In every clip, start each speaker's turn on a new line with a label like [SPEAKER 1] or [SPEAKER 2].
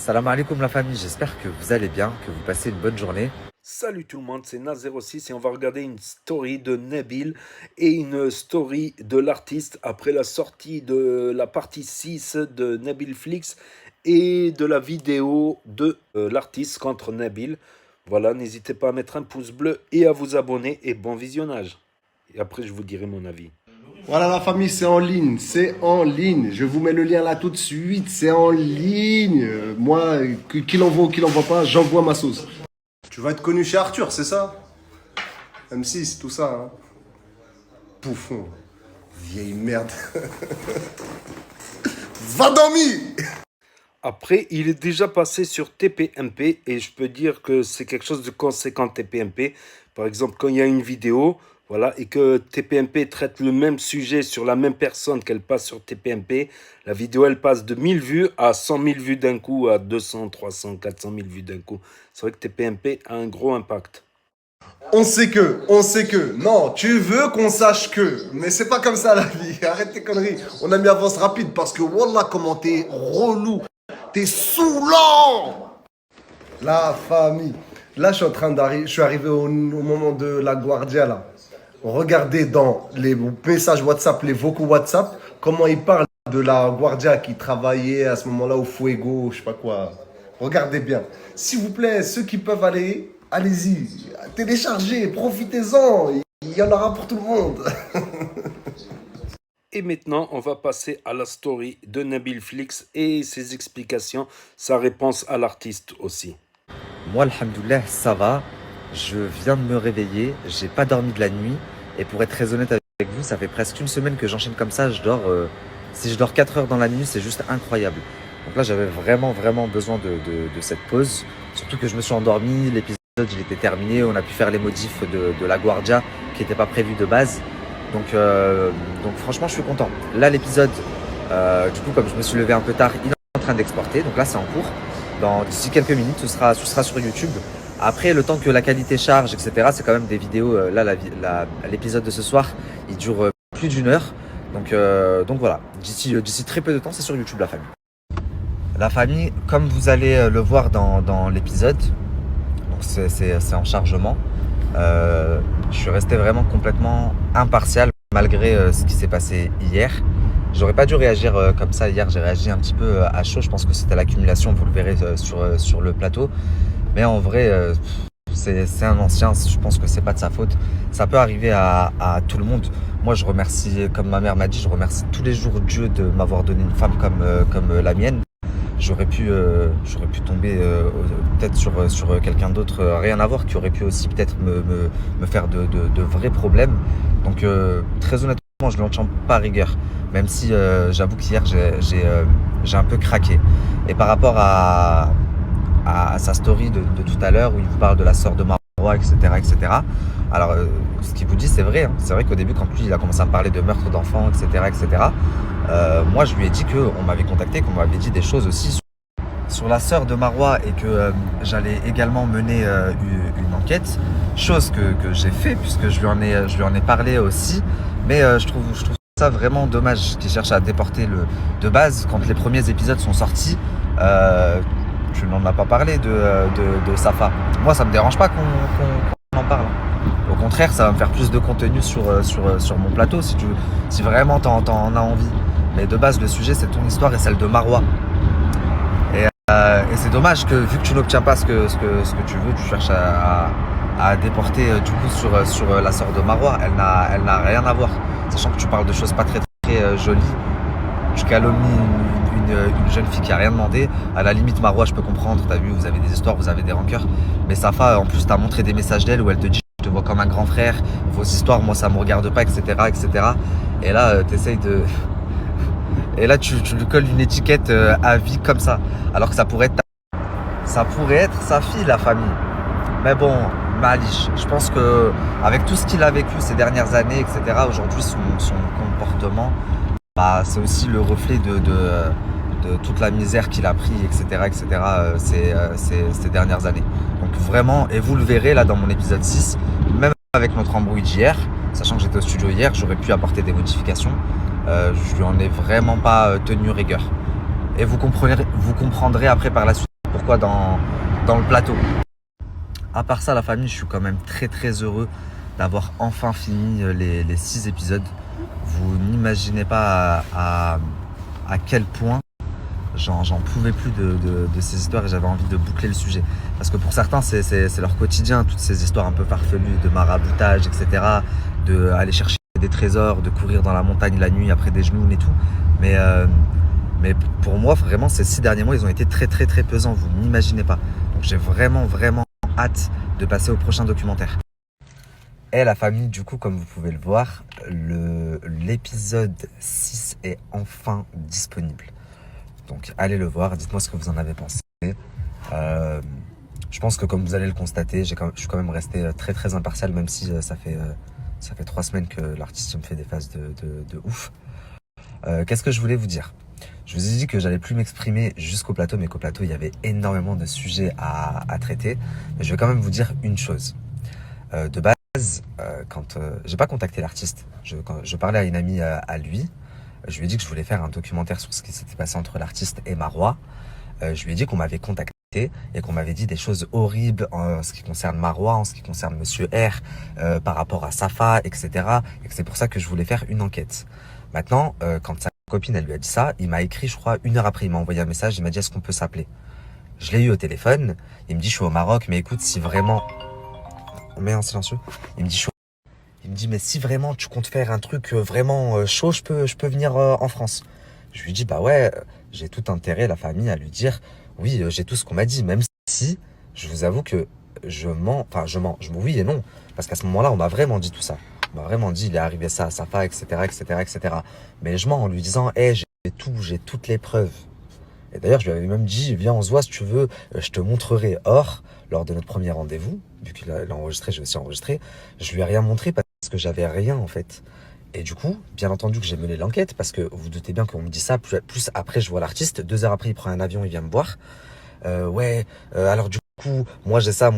[SPEAKER 1] Salam alaikum la famille, j'espère que vous allez bien, que vous passez une bonne journée.
[SPEAKER 2] Salut tout le monde, c'est Na06 et on va regarder une story de Nabil et une story de l'artiste après la sortie de la partie 6 de Nabil Flix et de la vidéo de l'artiste contre Nabil. Voilà, n'hésitez pas à mettre un pouce bleu et à vous abonner et bon visionnage. Et après je vous dirai mon avis.
[SPEAKER 3] Voilà la famille, c'est en ligne, c'est en ligne. Je vous mets le lien là tout de suite, c'est en ligne. Moi, qu'il envoie ou qu'il envoie pas, j'envoie ma sauce. Tu vas être connu chez Arthur, c'est ça? M6, tout ça, hein. Bouffon, vieille merde. Va dormir!
[SPEAKER 2] Après, il est déjà passé sur TPMP et je peux dire que c'est quelque chose de conséquent TPMP. Par exemple, quand il y a une vidéo, voilà, et que TPMP traite le même sujet sur la même personne qu'elle passe sur TPMP, la vidéo, elle passe de 1000 vues à 100 000 vues d'un coup, à 200, 300, 400 000 vues d'un coup. C'est vrai que TPMP a un gros impact.
[SPEAKER 3] On sait que. Non, tu veux qu'on sache que. Mais c'est pas comme ça la vie, arrête tes conneries. On a mis avance rapide parce que wallah comment t'es relou. T'es saoulant! La famille. Là, je suis arrivé au moment de la Guardia, là. Regardez dans les messages WhatsApp, les vocaux WhatsApp, comment ils parlent de la Guardia qui travaillait à ce moment-là au Fuego, je sais pas quoi. Regardez bien. S'il vous plaît, ceux qui peuvent aller, allez-y. Téléchargez, profitez-en. Il y en aura pour tout le monde.
[SPEAKER 2] Et maintenant, on va passer à la story de Nabil Flix et ses explications, sa réponse à l'artiste aussi.
[SPEAKER 1] Moi, alhamdoulilah, ça va. Je viens de me réveiller, j'ai pas dormi de la nuit. Et pour être très honnête avec vous, ça fait presque une semaine que j'enchaîne comme ça. Si je dors 4 heures dans la nuit, c'est juste incroyable. Donc là, j'avais vraiment besoin de cette pause. Surtout que je me suis endormi, l'épisode il était terminé, on a pu faire les modifs de la Guardia qui n'étaient pas prévus de base. Donc franchement, je suis content. Là, l'épisode, du coup, comme je me suis levé un peu tard, il est en train d'exporter. Donc là, c'est en cours. D'ici quelques minutes, ce sera sur YouTube. Après, le temps que la qualité charge, etc., c'est quand même des vidéos. Là, l'épisode de ce soir, il dure plus d'1 heure. Donc voilà, d'ici très peu de temps, c'est sur YouTube, la famille. La famille, comme vous allez le voir dans l'épisode, c'est en chargement. Je suis resté vraiment complètement impartial malgré ce qui s'est passé hier. J'aurais pas dû réagir comme ça hier, j'ai réagi un petit peu à chaud. Je pense que c'était l'accumulation, vous le verrez sur le plateau. Mais en vrai, c'est un ancien, je pense que c'est pas de sa faute. Ça peut arriver à tout le monde. Moi, je remercie, comme ma mère m'a dit, je remercie tous les jours Dieu de m'avoir donné une femme comme la mienne. J'aurais pu tomber peut-être sur quelqu'un d'autre, rien à voir, qui aurait pu aussi peut-être me faire de vrais problèmes. Donc très honnêtement, je ne lui en tiens pas rigueur, même si j'avoue qu'hier j'ai un peu craqué. Et par rapport à sa story de tout à l'heure où il vous parle de la sœur de Marwa, etc. Alors ce qu'il vous dit c'est vrai, hein. C'est vrai qu'au début quand lui il a commencé à me parler de meurtre d'enfants, etc. Moi je lui ai dit qu'on m'avait contacté, qu'on m'avait dit des choses aussi sur la sœur de Marwa et que j'allais également mener une enquête, chose que j'ai fait puisque je lui en ai parlé aussi, mais je trouve ça vraiment dommage qu'il cherche à déporter de base. Quand les premiers épisodes sont sortis, tu n'en as pas parlé de Safa. Moi ça me dérange pas qu'on en parle. Au contraire, ça va me faire plus de contenu sur mon plateau si vraiment t'en as envie. Mais de base, le sujet, c'est ton histoire et celle de Marwa. Et c'est dommage que, vu que tu n'obtiens pas ce que tu veux, tu cherches à déporter du coup sur la sœur de Marwa. Elle n'a rien à voir. Sachant que tu parles de choses pas très jolies. Tu calomnies une jeune fille qui a rien demandé. À la limite, Marwa, je peux comprendre. T'as vu, vous avez des histoires, vous avez des rancœurs. Mais Safa, en plus, t'as montré des messages d'elle où elle te dit: je te vois comme un grand frère, vos histoires, moi, ça me regarde pas, etc. Et là, t'essayes de... Et là, tu lui colles une étiquette à vie comme ça. Alors que ça pourrait être sa fille, la famille. Mais bon, Malish, je pense que avec tout ce qu'il a vécu ces dernières années, etc., aujourd'hui, son comportement, c'est aussi le reflet de toute la misère qu'il a pris, etc., ces dernières années. Donc vraiment, et vous le verrez là dans mon épisode 6, même avec notre embrouille d'hier, sachant que j'étais au studio hier, j'aurais pu apporter des modifications. Je lui en ai vraiment pas tenu rigueur. Et vous comprendrez après par la suite pourquoi dans le plateau. À part ça, la famille, je suis quand même très très heureux d'avoir enfin fini les 6 épisodes. Vous n'imaginez pas à quel point j'en pouvais plus de ces histoires et j'avais envie de boucler le sujet. Parce que pour certains, c'est leur quotidien, toutes ces histoires un peu farfelues de maraboutage, etc. De aller chercher des trésors, de courir dans la montagne la nuit après des genoux et tout. Mais pour moi, vraiment, ces 6 derniers mois, ils ont été très très très pesants, vous n'imaginez pas. Donc j'ai vraiment hâte de passer au prochain documentaire. Et la famille, du coup, comme vous pouvez le voir, l'épisode 6 est enfin disponible. Donc allez le voir, dites-moi ce que vous en avez pensé. Je pense que comme vous allez le constater, je suis quand même resté très très impartial, même si ça fait 3 semaines que l'artiste me fait des phases de ouf. Qu'est-ce que je voulais vous dire? Je vous ai dit que j'allais plus m'exprimer jusqu'au plateau, mais qu'au plateau il y avait énormément de sujets à traiter. Mais je vais quand même vous dire une chose. De base, quand j'ai pas contacté l'artiste, quand je parlais à une amie à lui, je lui ai dit que je voulais faire un documentaire sur ce qui s'était passé entre l'artiste et Marois. Je lui ai dit qu'on m'avait contacté et qu'on m'avait dit des choses horribles en ce qui concerne Marois, en ce qui concerne Monsieur R, par rapport à Safa, etc. Et que c'est pour ça que je voulais faire une enquête. Maintenant, quand sa copine elle lui a dit ça, il m'a écrit, je crois, 1 heure après, il m'a envoyé un message, il m'a dit est-ce qu'on peut s'appeler? Je l'ai eu au téléphone, il me dit je suis au Maroc, mais écoute, si vraiment... On met en silencieux. Il me dit mais si vraiment tu comptes faire un truc vraiment chaud, je peux venir en France. Je lui dis bah ouais, j'ai tout intérêt, la famille, à lui dire oui, j'ai tout ce qu'on m'a dit, même si je vous avoue que je mens, oui et non, parce qu'à ce moment-là, on m'a vraiment dit tout ça. On m'a vraiment dit il est arrivé ça à Safa, etc., etc., etc. Mais je mens en lui disant j'ai toutes les preuves. Et d'ailleurs, je lui avais même dit, viens, on se voit si tu veux, je te montrerai. Or, lors de notre premier rendez-vous, vu qu'il a enregistré, j'ai aussi enregistré, je lui ai rien montré parce que j'avais rien en fait. Et du coup, bien entendu que j'ai mené l'enquête, parce que vous doutez bien qu'on me dit ça, plus après je vois l'artiste, 2 heures après il prend un avion, il vient me voir. Alors du coup, moi j'ai ça,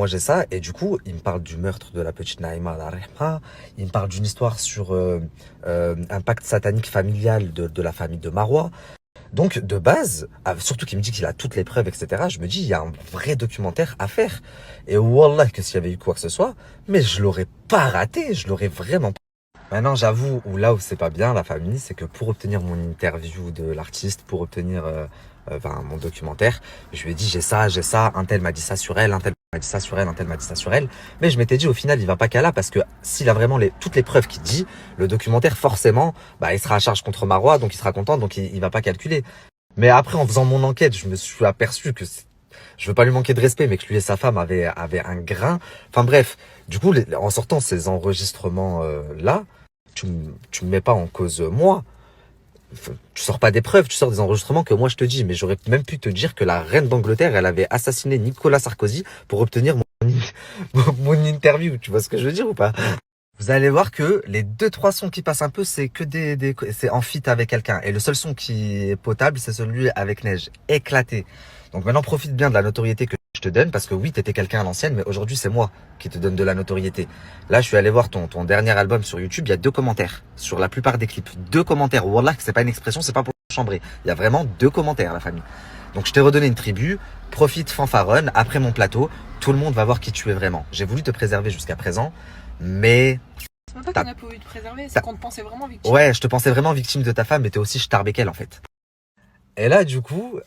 [SPEAKER 1] et du coup, il me parle du meurtre de la petite Naïma al-Rahma, il me parle d'une histoire sur un pacte satanique familial de la famille de Marois. Donc, de base, surtout qu'il me dit qu'il a toutes les preuves, etc., je me dis, il y a un vrai documentaire à faire. Et wallah, que s'il y avait eu quoi que ce soit, mais je l'aurais pas raté, je l'aurais vraiment pas. Maintenant, j'avoue, là où c'est pas bien, la famille, c'est que pour obtenir mon interview de l'artiste, pour obtenir mon documentaire, je lui ai dit, j'ai ça, un tel m'a dit ça sur elle, un tel m'a dit ça sur elle, un tel m'a dit ça sur elle. Mais je m'étais dit, au final, il va pas qu'à là, parce que s'il a vraiment toutes les preuves qu'il dit, le documentaire, forcément, il sera à charge contre Marois, donc il sera content, donc il va pas calculer. Mais après, en faisant mon enquête, je me suis aperçu que je veux pas lui manquer de respect, mais que lui et sa femme avaient un grain. Enfin bref, du coup, en sortant ces enregistrements là, tu me mets pas en cause moi. Tu sors pas des preuves, tu sors des enregistrements que moi je te dis. Mais j'aurais même pu te dire que la reine d'Angleterre, elle avait assassiné Nicolas Sarkozy pour obtenir mon interview. Tu vois ce que je veux dire ou pas? Vous allez voir que les 2-3 sons qui passent un peu, c'est que c'est en feat avec quelqu'un. Et le seul son qui est potable, c'est celui avec Neige. Éclaté. Donc maintenant, profite bien de la notoriété que je te donne, parce que oui, t'étais quelqu'un à l'ancienne, mais aujourd'hui, c'est moi qui te donne de la notoriété. Là, je suis allé voir ton dernier album sur YouTube, il y a 2 commentaires sur la plupart des clips. 2 commentaires. Wallah, c'est pas une expression, c'est pas pour chambrer. Il y a vraiment 2 commentaires, la famille. Donc je t'ai redonné une tribu, profite, fanfaronne, après mon plateau, tout le monde va voir qui tu es vraiment. J'ai voulu te préserver jusqu'à présent, mais...
[SPEAKER 4] C'est même pas qu'on a pas voulu te préserver, c'est qu'on te pensait vraiment victime.
[SPEAKER 1] Ouais, je te pensais vraiment victime de ta femme, mais t'es aussi Starbekel en fait. Et là, du coup,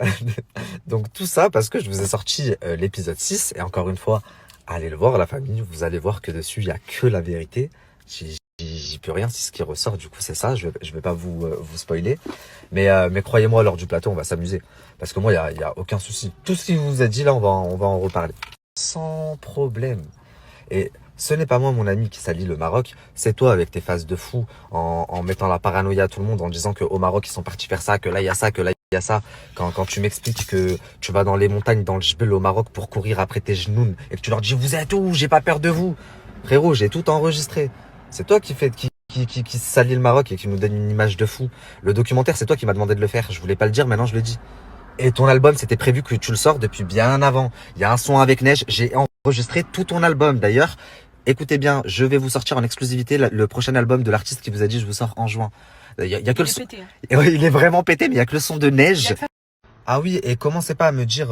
[SPEAKER 1] donc tout ça parce que je vous ai sorti l'épisode 6, et encore une fois, allez le voir la famille, vous allez voir que dessus, il n'y a que la vérité. J'y peux rien, si ce qui ressort, du coup, c'est ça, je vais pas vous spoiler. Mais croyez-moi, lors du plateau, on va s'amuser. Parce que moi, il y a aucun souci. Tout ce qu'il vous a dit, là, on va en reparler. Sans problème. Et ce n'est pas moi, mon ami, qui salit le Maroc, c'est toi avec tes phases de fou, en mettant la paranoïa à tout le monde, en disant qu'au Maroc, ils sont partis faire ça, que là, il y a ça, que là, il y a ça. Quand tu m'expliques que tu vas dans les montagnes, dans le Jbel au Maroc pour courir après tes genoux, et que tu leur dis, vous êtes où? J'ai pas peur de vous. Frérot, j'ai tout enregistré. C'est toi qui salit le Maroc et qui nous donne une image de fou. Le documentaire, c'est toi qui m'as demandé de le faire. Je voulais pas le dire, maintenant je le dis. Et ton album, c'était prévu que tu le sors depuis bien avant. Il y a un son avec Neige, j'ai enregistré tout ton album. D'ailleurs, écoutez bien, je vais vous sortir en exclusivité le prochain album de l'artiste qui vous a dit je vous sors en juin. Il y a que le son.
[SPEAKER 4] Pété, hein.
[SPEAKER 1] Il est vraiment pété, mais il y a que le son de Neige. Ah oui, et commencez pas à me dire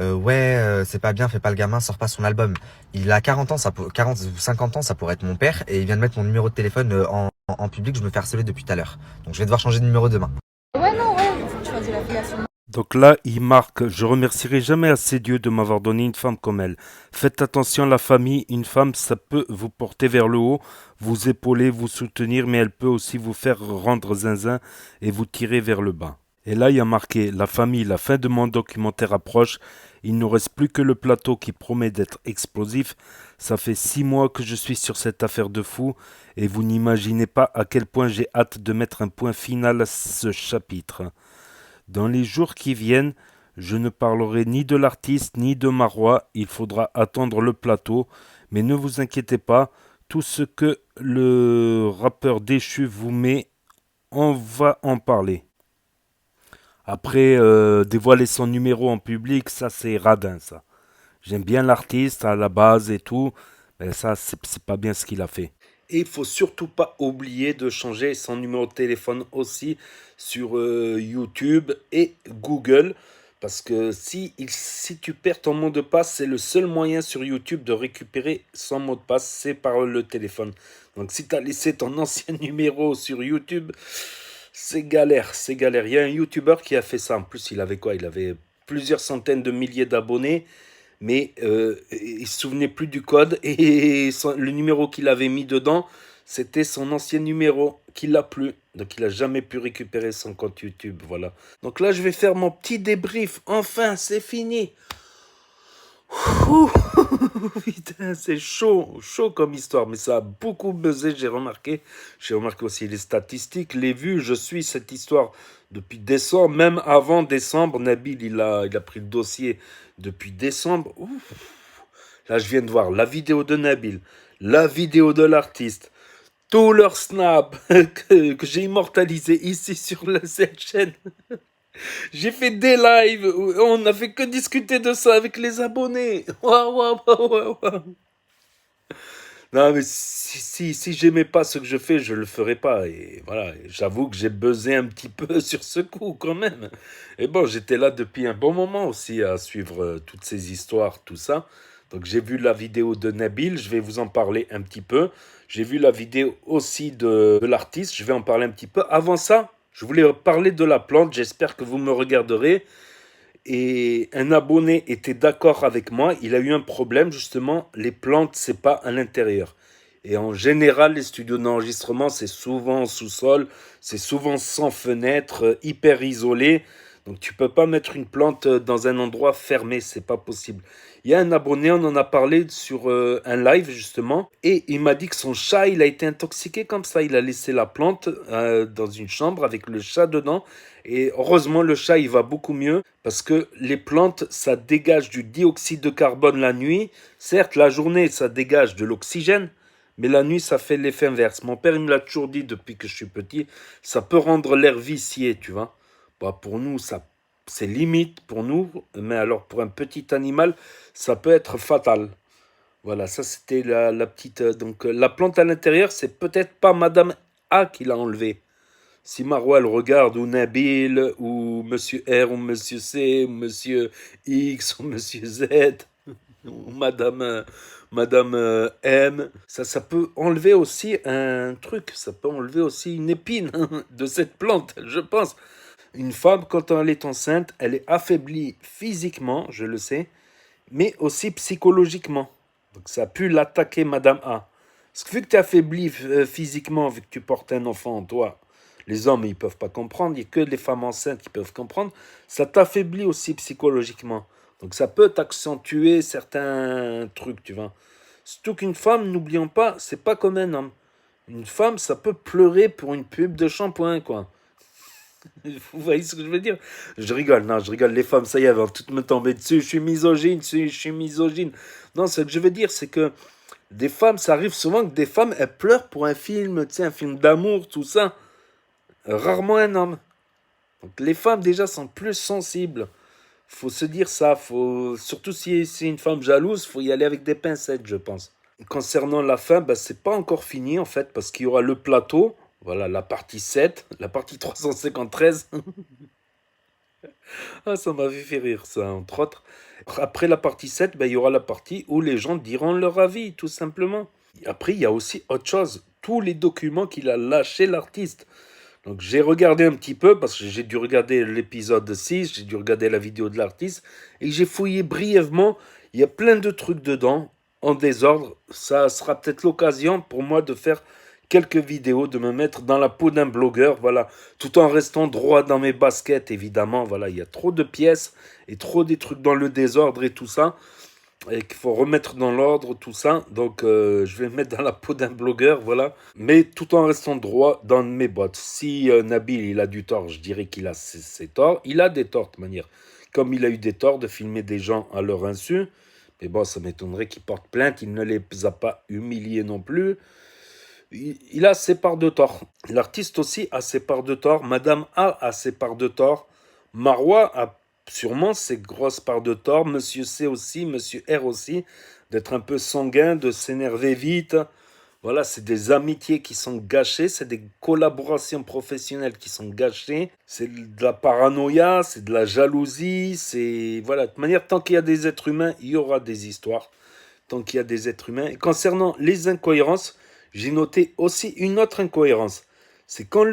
[SPEAKER 1] ouais, c'est pas bien, fais pas le gamin, sors pas son album. Il a 40 ans, 40 ou 50 ans, ça pourrait être mon père, et il vient de mettre mon numéro de téléphone en public, je me fais harceler depuis tout à l'heure. Donc je vais devoir changer de numéro demain.
[SPEAKER 4] Ouais, non, ouais, faut que tu fasses de l'affiliation.
[SPEAKER 2] Donc là, il marque, je remercierai jamais assez Dieu de m'avoir donné une femme comme elle. Faites attention à la famille, une femme, ça peut vous porter vers le haut, vous épauler, vous soutenir, mais elle peut aussi vous faire rendre zinzin et vous tirer vers le bas. Et là, il y a marqué, la famille, la fin de mon documentaire approche, il ne reste plus que le plateau qui promet d'être explosif. Ça fait 6 mois que je suis sur cette affaire de fou, et vous n'imaginez pas à quel point j'ai hâte de mettre un point final à ce chapitre. Dans les jours qui viennent, je ne parlerai ni de l'artiste ni de Marois, il faudra attendre le plateau, mais ne vous inquiétez pas, tout ce que le rappeur déchu vous met, on va en parler. Après, dévoiler son numéro en public, ça c'est radin ça. J'aime bien l'artiste à la base et tout, mais ça c'est pas bien ce qu'il a fait. Et il faut surtout pas oublier de changer son numéro de téléphone aussi sur YouTube et Google. Parce que si tu perds ton mot de passe, c'est le seul moyen sur YouTube de récupérer son mot de passe, c'est par le téléphone. Donc si tu as laissé ton ancien numéro sur YouTube, c'est galère, c'est galère. Il y a un YouTuber qui a fait ça. En plus, il avait quoi? Il avait plusieurs centaines de milliers d'abonnés, mais il se souvenait plus du code et le numéro qu'il avait mis dedans, c'était son ancien numéro qu'il a plus. Donc il a jamais pu récupérer son compte YouTube, voilà. Donc là, je vais faire mon petit débrief. Enfin, c'est fini. Ouh, putain, c'est chaud, chaud comme histoire, mais ça a beaucoup buzzé, j'ai remarqué. J'ai remarqué aussi les statistiques, les vues. Je suis cette histoire depuis décembre, même avant décembre. Nabil, il a pris le dossier depuis décembre. Ouf. Là, je viens de voir la vidéo de Nabil, la vidéo de l'artiste, tout leur snap que j'ai immortalisé ici sur cette chaîne. J'ai fait des lives où on n'a fait que discuter de ça avec les abonnés. Waouh, waouh, waouh, waouh. Non, mais si j'aimais pas ce que je fais, je le ferais pas. Et voilà, j'avoue que j'ai buzzé un petit peu sur ce coup quand même. Et bon, j'étais là depuis un bon moment aussi à suivre toutes ces histoires, tout ça. Donc j'ai vu la vidéo de Nabil, je vais vous en parler un petit peu. J'ai vu la vidéo aussi de l'artiste, je vais en parler un petit peu. Avant ça, je voulais parler de la plante, j'espère que vous me regarderez. Et un abonné était d'accord avec moi, il a eu un problème justement, les plantes c'est pas à l'intérieur. Et en général les studios d'enregistrement c'est souvent en sous-sol, c'est souvent sans fenêtre, hyper isolé. Donc tu peux pas mettre une plante dans un endroit fermé, c'est pas possible. Il y a un abonné, on en a parlé sur un live justement, et il m'a dit que son chat il a été intoxiqué comme ça, il a laissé la plante dans une chambre avec le chat dedans. Et heureusement, le chat, il va beaucoup mieux parce que les plantes, ça dégage du dioxyde de carbone la nuit. Certes, la journée, ça dégage de l'oxygène, mais la nuit, ça fait l'effet inverse. Mon père, il me l'a toujours dit depuis que je suis petit, ça peut rendre l'air vicié, tu vois. Bah, pour nous, ça, c'est limite pour nous, mais alors pour un petit animal, ça peut être fatal. Voilà, ça c'était la petite... donc la plante à l'intérieur, c'est peut-être pas Madame A qui l'a enlevée. Si Marois le regarde, ou Nabil, ou Monsieur R, ou Monsieur C, ou Monsieur X, ou Monsieur Z, ou Madame M, ça peut enlever aussi un truc, ça peut enlever aussi une épine de cette plante, je pense. Une femme, quand elle est enceinte, elle est affaiblie physiquement, je le sais, mais aussi psychologiquement. Donc ça a pu l'attaquer Madame A. Parce que vu que tu es affaibli physiquement, vu que tu portes un enfant en toi, les hommes, ils peuvent pas comprendre, il n'y a que les femmes enceintes qui peuvent comprendre, ça t'affaiblit aussi psychologiquement. Donc ça peut t'accentuer certains trucs, tu vois. Surtout qu'une femme, n'oublions pas, c'est pas comme un homme. Une femme, ça peut pleurer pour une pub de shampoing, quoi. Vous voyez ce que je veux dire? Je rigole, non, je rigole, les femmes, ça y est, elles vont toutes me tomber dessus, je suis misogyne, je suis misogyne. Non, ce que je veux dire, c'est que des femmes, ça arrive souvent que des femmes, elles pleurent pour un film, tu sais, un film d'amour, tout ça. Rarement un homme. Donc les femmes déjà sont plus sensibles. Faut se dire ça. Faut, surtout si c'est une femme jalouse, faut y aller avec des pincettes, je pense. Concernant la fin, bah, c'est pas encore fini en fait, parce qu'il y aura le plateau. Voilà, la partie 7, la partie 353. Ah, ça m'avait fait rire, ça, entre autres. Après la partie 7, ben, il y aura la partie où les gens diront leur avis, tout simplement. Après, il y a aussi autre chose. Tous les documents qu'il a lâchés, l'artiste. Donc, j'ai regardé un petit peu, parce que j'ai dû regarder l'épisode 6, j'ai dû regarder la vidéo de l'artiste, et j'ai fouillé brièvement. Il y a plein de trucs dedans, en désordre. Ça sera peut-être l'occasion pour moi de faire quelques vidéos, de me mettre dans la peau d'un blogueur, voilà, tout en restant droit dans mes baskets, évidemment. Voilà, il y a trop de pièces et trop des trucs dans le désordre et tout ça, et qu'il faut remettre dans l'ordre, tout ça. Donc, je vais me mettre dans la peau d'un blogueur, voilà, mais tout en restant droit dans mes bottes. Si Nabil, il a du tort, je dirais qu'il a ses torts. Il a des torts, de manière. Comme il a eu des torts de filmer des gens à leur insu. Mais bon, ça m'étonnerait qu'il porte plainte. Il ne les a pas humiliés non plus. Il a ses parts de tort. L'artiste aussi a ses parts de tort. Madame A ses parts de tort. Marois a sûrement ses grosses parts de tort. Monsieur C aussi, Monsieur R aussi. D'être un peu sanguin, de s'énerver vite. Voilà, c'est des amitiés qui sont gâchées. C'est des collaborations professionnelles qui sont gâchées. C'est de la paranoïa, c'est de la jalousie. C'est voilà, de toute manière, tant qu'il y a des êtres humains, il y aura des histoires. Tant qu'il y a des êtres humains. Et concernant les incohérences, j'ai noté aussi une autre incohérence. C'est quand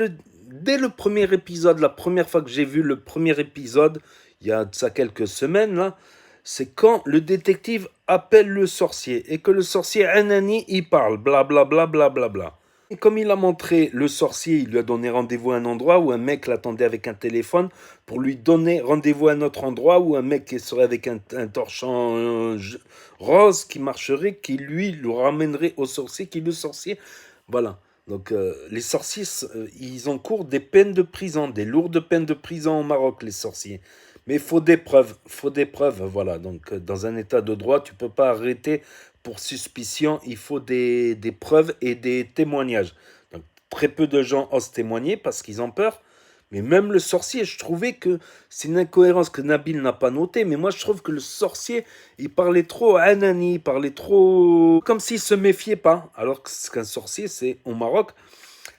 [SPEAKER 2] dès le premier épisode, la première fois que j'ai vu le premier épisode, il y a de ça quelques semaines, là, c'est quand le détective appelle le sorcier et que le sorcier Anani, il parle, blablabla, blablabla. Et comme il a montré le sorcier, il lui a donné rendez-vous à un endroit où un mec l'attendait avec un téléphone pour lui donner rendez-vous à un autre endroit où un mec qui serait avec un torchon rose qui marcherait, qui lui le ramènerait au sorcier, qui le sorcier. Voilà. Donc les sorciers, ils encourent des peines de prison, des lourdes peines de prison au Maroc, les sorciers. Mais faut des preuves, voilà. Donc dans un état de droit, tu peux pas arrêter pour suspicion, il faut des preuves et des témoignages. Donc, très peu de gens osent témoigner parce qu'ils ont peur. Mais même le sorcier, je trouvais que c'est une incohérence que Nabil n'a pas notée. Mais moi, je trouve que le sorcier, il parlait trop Anani, il parlait trop comme s'il se méfiait pas. Alors qu'un sorcier, c'est au Maroc,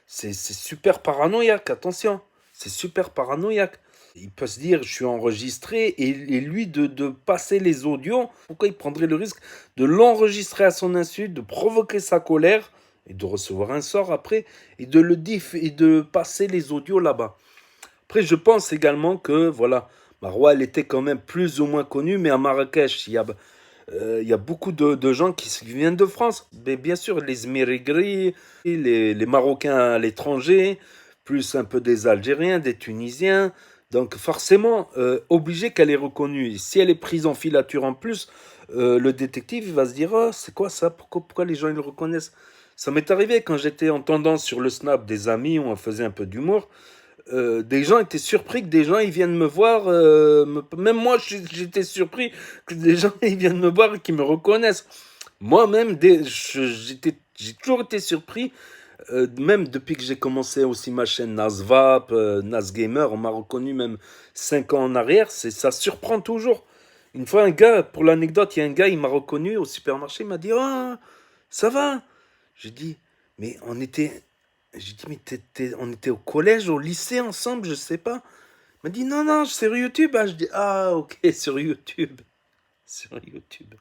[SPEAKER 2] c'est super paranoïaque. Attention, c'est super paranoïaque. Il peut se dire, je suis enregistré, et lui de passer les audios, pourquoi il prendrait le risque de l'enregistrer à son insu, de provoquer sa colère, et de recevoir un sort après, et de le et de passer les audios là-bas. Après, je pense également que, voilà, Marois, elle était quand même plus ou moins connue, mais à Marrakech, il y a beaucoup de gens qui viennent de France. Mais bien sûr, les Zmirigri, les Marocains à l'étranger, plus un peu des Algériens, des Tunisiens. Donc forcément, obligé qu'elle est reconnue. Et si elle est prise en filature en plus, le détective il va se dire, oh, c'est quoi ça, pourquoi les gens ils le reconnaissent. Ça m'est arrivé quand j'étais en tendance sur le Snap des amis où on faisait un peu d'humour. Des gens étaient surpris que des gens ils viennent me voir. Même moi, j'étais surpris que des gens ils viennent me voir et qu'ils me reconnaissent. Moi-même, j'ai toujours été surpris. Même depuis que j'ai commencé aussi ma chaîne Nasvap, Nasgamer, on m'a reconnu même 5 ans en arrière. Ça surprend toujours. Une fois, un gars, pour l'anecdote, il y a un gars, il m'a reconnu au supermarché, il m'a dit, oh, ça va. J'ai dit, mais on était, j'ai dit, mais on était au collège, au lycée ensemble, je sais pas. Il m'a dit, non, non, c'est sur YouTube. Ah, je dis, ah, ok, sur YouTube. Sur YouTube.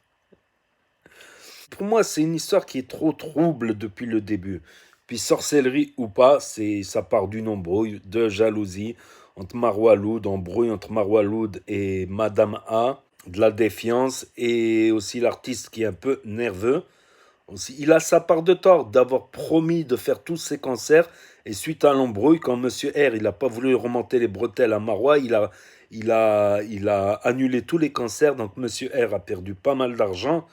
[SPEAKER 2] Pour moi, c'est une histoire qui est trop trouble depuis le début. Puis sorcellerie ou pas, ça part d'une embrouille, de jalousie entre Marwa Loud, embrouille entre Marwa Loud et Madame A, de la défiance et aussi l'artiste qui est un peu nerveux. Aussi, il a sa part de tort d'avoir promis de faire tous ses concerts et suite à l'embrouille, quand Monsieur R il n'a pas voulu remonter les bretelles à Marwa, il a annulé tous les concerts, donc Monsieur R a perdu pas mal d'argent.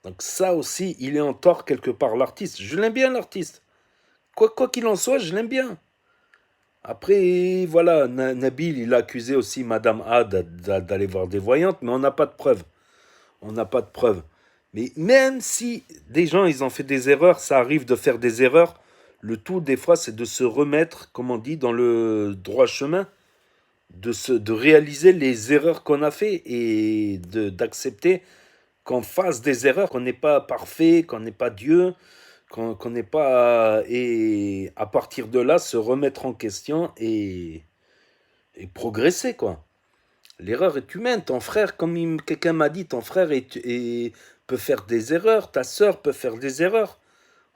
[SPEAKER 2] Donc ça aussi, il est en tort quelque part, l'artiste. Je l'aime bien, l'artiste. Quoi qu'il en soit, je l'aime bien. Après, voilà, Nabil, il a accusé aussi Madame A d'aller voir des voyantes, mais on n'a pas de preuves. On n'a pas de preuves. Mais même si des gens, ils ont fait des erreurs, ça arrive de faire des erreurs, le tout, des fois, c'est de se remettre, comme on dit, dans le droit chemin, de réaliser les erreurs qu'on a fait et d'accepter qu'on fasse des erreurs, qu'on n'est pas parfait, qu'on n'est pas Dieu, qu'on n'est pas... Et à partir de là, se remettre en question et progresser, quoi. L'erreur est humaine. Ton frère, comme quelqu'un m'a dit, ton frère peut faire des erreurs, ta sœur peut faire des erreurs.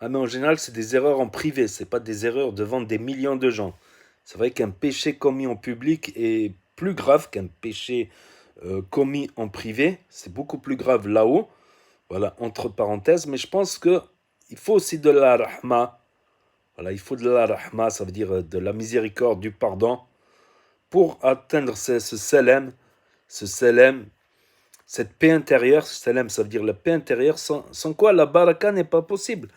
[SPEAKER 2] Ah, mais en général, c'est des erreurs en privé, c'est pas des erreurs devant des millions de gens. C'est vrai qu'un péché commis en public est plus grave qu'un péché commis en privé. C'est beaucoup plus grave là-haut. Voilà, entre parenthèses. Mais je pense que il faut aussi de la rahma. Voilà, il faut de la rahma, ça veut dire de la miséricorde, du pardon, pour atteindre ce salem, cette paix intérieure. Salem, ça veut dire la paix intérieure, sans quoi la baraka n'est pas possible.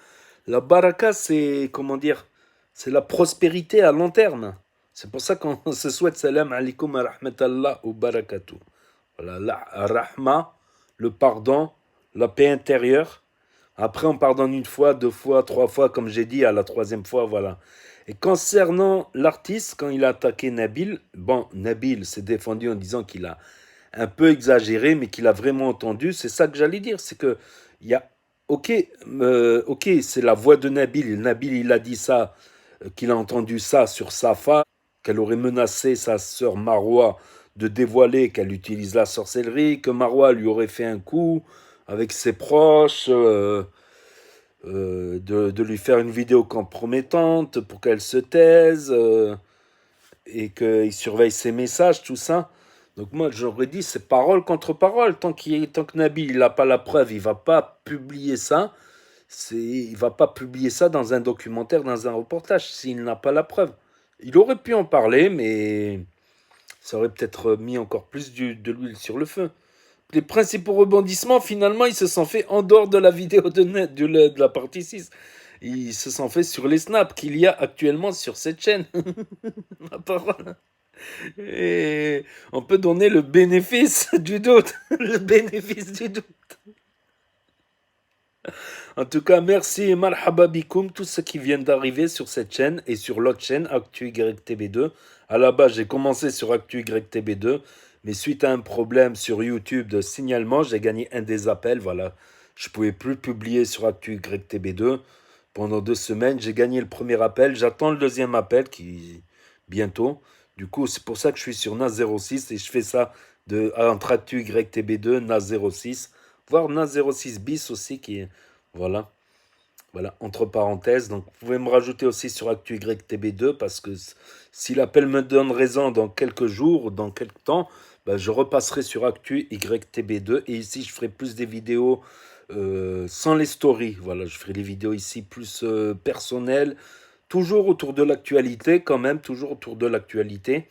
[SPEAKER 2] La baraka, c'est, comment dire, c'est la prospérité à long terme. C'est pour ça qu'on se souhaite salam alaikum wa rahmatallah wa barakatuh. Voilà, la rahma, le pardon, la paix intérieure. Après, on pardonne une fois, deux fois, trois fois, comme j'ai dit, à la troisième fois, voilà. Et concernant l'artiste, quand il a attaqué Nabil, bon, Nabil s'est défendu en disant qu'il a un peu exagéré, mais qu'il a vraiment entendu. C'est ça que j'allais dire, c'est que il y a, ok, ok, c'est la voix de Nabil. Nabil, il a dit ça, qu'il a entendu ça sur Safa, qu'elle aurait menacé sa sœur Marwa de dévoiler qu'elle utilise la sorcellerie, que Marwa lui aurait fait un coup avec ses proches, de lui faire une vidéo compromettante pour qu'elle se taise et qu'il surveille ses messages, tout ça. Donc moi, j'aurais dit, c'est parole contre parole. Tant que Nabil n'a pas la preuve, il va pas publier ça. Il va pas publier ça dans un documentaire, dans un reportage, s'il n'a pas la preuve. Il aurait pu en parler, mais ça aurait peut-être mis encore plus de l'huile sur le feu. Les principaux rebondissements, finalement, ils se sont faits en dehors de la vidéo de la partie 6. Ils se sont faits sur les snaps qu'il y a actuellement sur cette chaîne. La parole. Et on peut donner le bénéfice du doute. Le bénéfice du doute. En tout cas, merci et marhaba bikoum, tous ceux qui viennent d'arriver sur cette chaîne et sur l'autre chaîne, ActuYTB2. À la base, j'ai commencé sur ActuYTB2, mais suite à un problème sur YouTube de signalement, j'ai gagné un des appels. Voilà, je ne pouvais plus publier sur ActuYTB2 pendant 2 semaines. J'ai gagné le premier appel, j'attends le deuxième appel qui bientôt. Du coup, c'est pour ça que je suis sur NAS06 et je fais ça entre ActuYTB2, NAS06, voire NAS06 bis aussi qui est. Voilà, voilà, entre parenthèses. Donc, vous pouvez me rajouter aussi sur ActuYTB2 parce que si l'appel me donne raison dans quelques jours, dans quelques temps, ben, je repasserai sur ActuYTB2 et ici, je ferai plus des vidéos sans les stories. Voilà, je ferai des vidéos ici plus personnelles, toujours autour de l'actualité, quand même, toujours autour de l'actualité.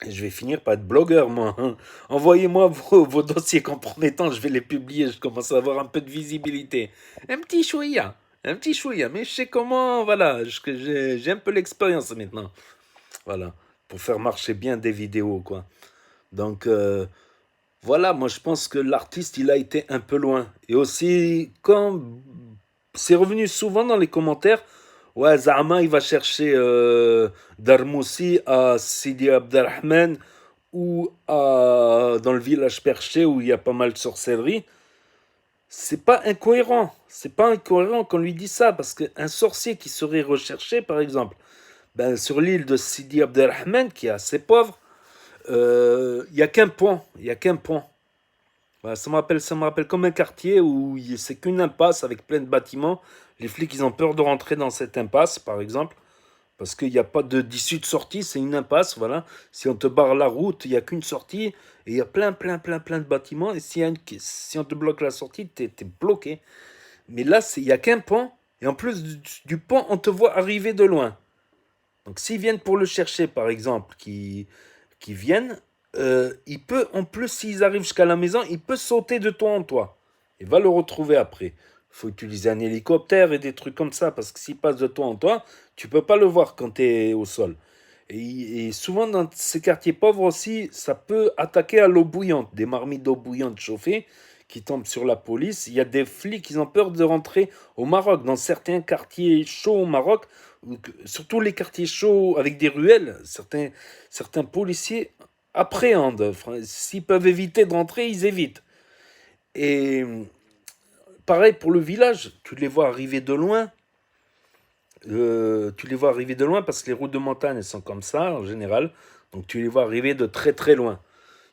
[SPEAKER 2] Et je vais finir par être blogueur, moi. Hein. Envoyez-moi vos dossiers compromettants, je vais les publier, je commence à avoir un peu de visibilité. Un petit chouïa, mais je sais comment, voilà, j'ai un peu l'expérience maintenant. Voilà, pour faire marcher bien des vidéos, quoi. Donc, voilà, moi je pense que l'artiste, il a été un peu loin. Et aussi, quand c'est revenu souvent dans les commentaires, ouais, Zama, il va chercher Darmoussi à Sidi Abdelrahman ou dans le village perché où il y a pas mal de sorcellerie. C'est pas incohérent. C'est pas incohérent qu'on lui dise ça parce qu'un sorcier qui serait recherché, par exemple, ben, sur l'île de Sidi Abdelrahman, qui est assez pauvre, il n'y a qu'un pont. Il y a qu'un pont. Voilà, ça me rappelle comme un quartier où c'est qu'une impasse avec plein de bâtiments. Les flics, ils ont peur de rentrer dans cette impasse, par exemple, parce qu'il n'y a pas d'issue de sortie, c'est une impasse, voilà. Si on te barre la route, il n'y a qu'une sortie, et il y a plein de bâtiments, et si on te bloque la sortie, t'es bloqué. Mais là, il n'y a qu'un pont, et en plus du pont, on te voit arriver de loin. Donc s'ils viennent pour le chercher, par exemple, qui viennent, il peut, en plus, s'ils arrivent jusqu'à la maison, il peut sauter de toi en toi. Il va le retrouver après. Il faut utiliser un hélicoptère et des trucs comme ça, parce que s'il passe de toi en toi, tu peux pas le voir quand tu es au sol. Et souvent, dans ces quartiers pauvres aussi, ça peut attaquer à l'eau bouillante, des marmites d'eau bouillante chauffées qui tombent sur la police. Il y a des flics qui ont peur de rentrer au Maroc. Dans certains quartiers chauds au Maroc, surtout les quartiers chauds avec des ruelles, certains policiers appréhendent. S'ils peuvent éviter de rentrer, ils évitent. Et pareil pour le village, tu les vois arriver de loin. Tu les vois arriver de loin parce que les routes de montagne elles sont comme ça en général. Donc tu les vois arriver de très très loin.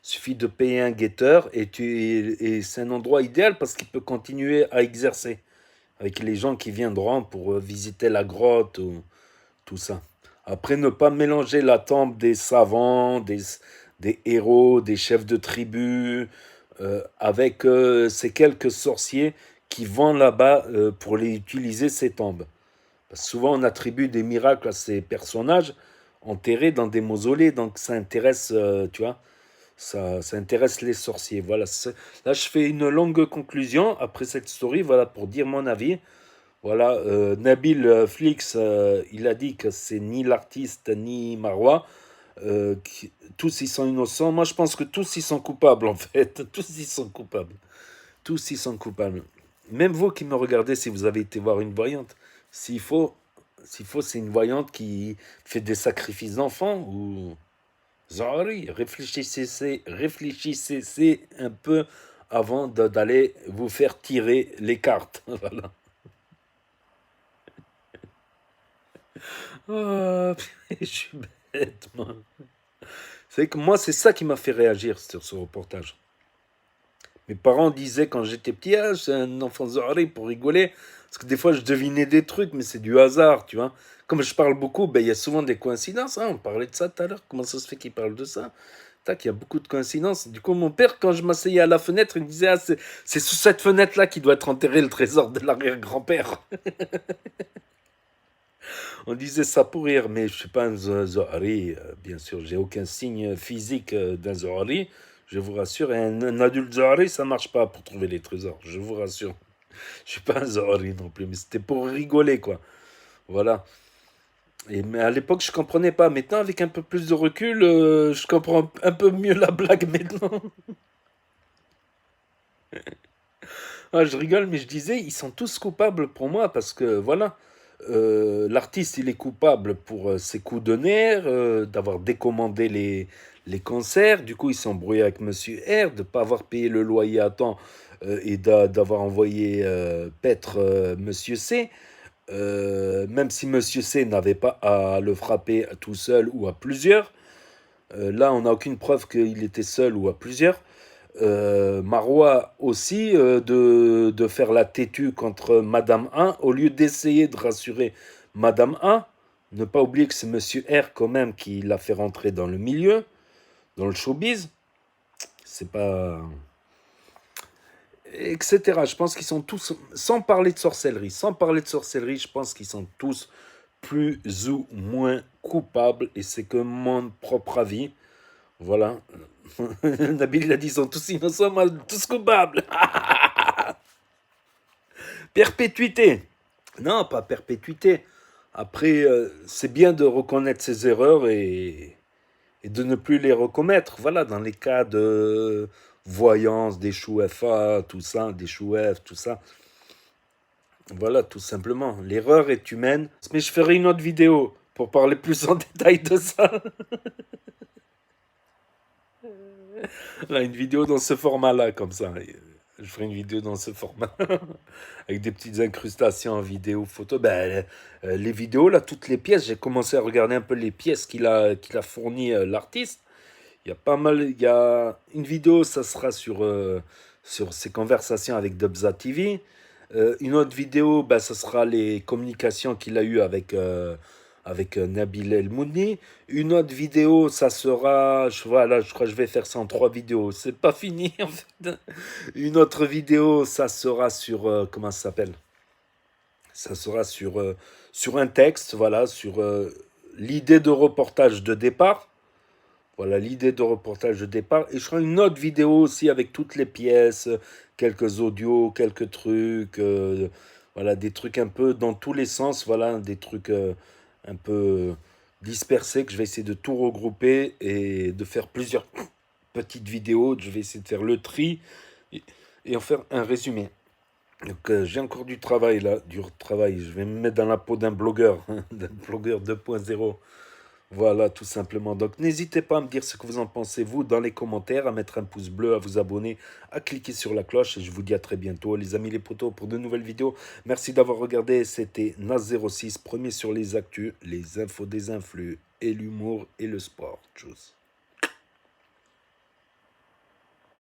[SPEAKER 2] suffit de payer un guetteur et c'est un endroit idéal parce qu'il peut continuer à exercer avec les gens qui viendront pour visiter la grotte ou tout ça. Après, ne pas mélanger la tombe des savants, des héros, des chefs de tribu, avec ces quelques sorciers qui vont là-bas pour les utiliser ces tombes. Parce que souvent, on attribue des miracles à ces personnages enterrés dans des mausolées, donc ça intéresse, tu vois, ça intéresse les sorciers. Voilà. Là, je fais une longue conclusion après cette story, voilà, pour dire mon avis. Voilà, Nabil Flix, il a dit que c'est ni l'artiste ni Marois. Tous ils sont innocents. Moi, je pense que tous ils sont coupables, en fait. Tous ils sont coupables. Tous ils sont coupables. Même vous qui me regardez, si vous avez été voir une voyante, s'il faut, c'est une voyante qui fait des sacrifices d'enfants ou Zahari, réfléchissez un peu avant d'aller vous faire tirer les cartes. Voilà. Oh, je suis bête, moi. C'est que moi, c'est ça qui m'a fait réagir sur ce reportage. Mes parents disaient quand j'étais petit, ah, c'est un enfant Zahari pour rigoler. Parce que des fois, je devinais des trucs, mais c'est du hasard, tu vois. Comme je parle beaucoup, ben, il y a souvent des coïncidences. Hein. On parlait de ça tout à l'heure. Comment ça se fait qu'il parle de ça? Tac, il y a beaucoup de coïncidences. Du coup, mon père, quand je m'asseyais à la fenêtre, il me disait, ah, c'est sous cette fenêtre-là qu'il doit être enterré le trésor de l'arrière-grand-père. On disait ça pour rire, mais je ne suis pas un Zohari, bien sûr. J'ai aucun signe physique d'un Zohari, je vous rassure. Et un adulte Zohari, ça ne marche pas pour trouver les trésors, je vous rassure. Je ne suis pas un Zohari non plus, mais c'était pour rigoler, quoi. Voilà. Mais à l'époque, je ne comprenais pas. Maintenant, avec un peu plus de recul, je comprends un peu mieux la blague maintenant. Ah, je rigole, mais je disais, ils sont tous coupables pour moi, parce que, voilà. L'artiste, il est coupable pour ses coups de nerfs, d'avoir décommandé les concerts. Du coup, il s'est embrouillé avec Monsieur R, de ne pas avoir payé le loyer à temps et d'avoir envoyé paître Monsieur C. Même si Monsieur C n'avait pas à le frapper tout seul ou à plusieurs. Là, on n'a aucune preuve qu'il était seul ou à plusieurs. Marois aussi de faire la têtue contre Madame 1 au lieu d'essayer de rassurer Madame 1. Ne pas oublier que c'est Monsieur R quand même qui l'a fait rentrer dans le milieu, dans le showbiz. C'est pas... Etc. Je pense qu'ils sont tous, sans parler de sorcellerie, je pense qu'ils sont tous plus ou moins coupables et c'est que mon propre avis. Voilà. Nabil, il a dit, ils sont tous innocents, moi, tous coupables. Perpétuité. Non, pas perpétuité. Après, c'est bien de reconnaître ses erreurs et de ne plus les recommettre. Voilà, dans les cas de voyance, d'échou FA, tout ça, d'échou F, tout ça. Voilà, tout simplement. L'erreur est humaine. Mais je ferai une autre vidéo pour parler plus en détail de ça. Là, une vidéo dans ce format-là, comme ça. Je ferai une vidéo dans ce format. Avec des petites incrustations en vidéo, photo. Ben, les vidéos, là, toutes les pièces, j'ai commencé à regarder un peu les pièces qu'il a fournies l'artiste. Il y a pas mal... Il y a une vidéo, ça sera sur ses conversations avec Dubza TV. Une autre vidéo, ben, ça sera les communications qu'il a eues avec Nabil El Mouni. Une autre vidéo, ça sera... Voilà, je crois que je vais faire ça en 3 vidéos. C'est pas fini, en fait. Une autre vidéo, ça sera sur... comment ça s'appelle? Ça sera sur un texte, voilà, sur l'idée de reportage de départ. Voilà, l'idée de reportage de départ. Et je ferai une autre vidéo aussi avec toutes les pièces, quelques audios, quelques trucs, voilà, des trucs un peu dans tous les sens, voilà, des trucs un peu dispersés que je vais essayer de tout regrouper et de faire plusieurs petites vidéos. Je vais essayer de faire le tri et en faire un résumé. Donc j'ai encore du travail là, du travail. Je vais me mettre dans la peau d'un blogueur, d'un blogueur 2.0. Voilà, tout simplement. Donc, n'hésitez pas à me dire ce que vous en pensez, vous, dans les commentaires, à mettre un pouce bleu, à vous abonner, à cliquer sur la cloche. Et je vous dis à très bientôt, les amis, les potos, pour de nouvelles vidéos. Merci d'avoir regardé. C'était Nas06, premier sur les actus, les infos des influx, et l'humour et le sport. Tchuss.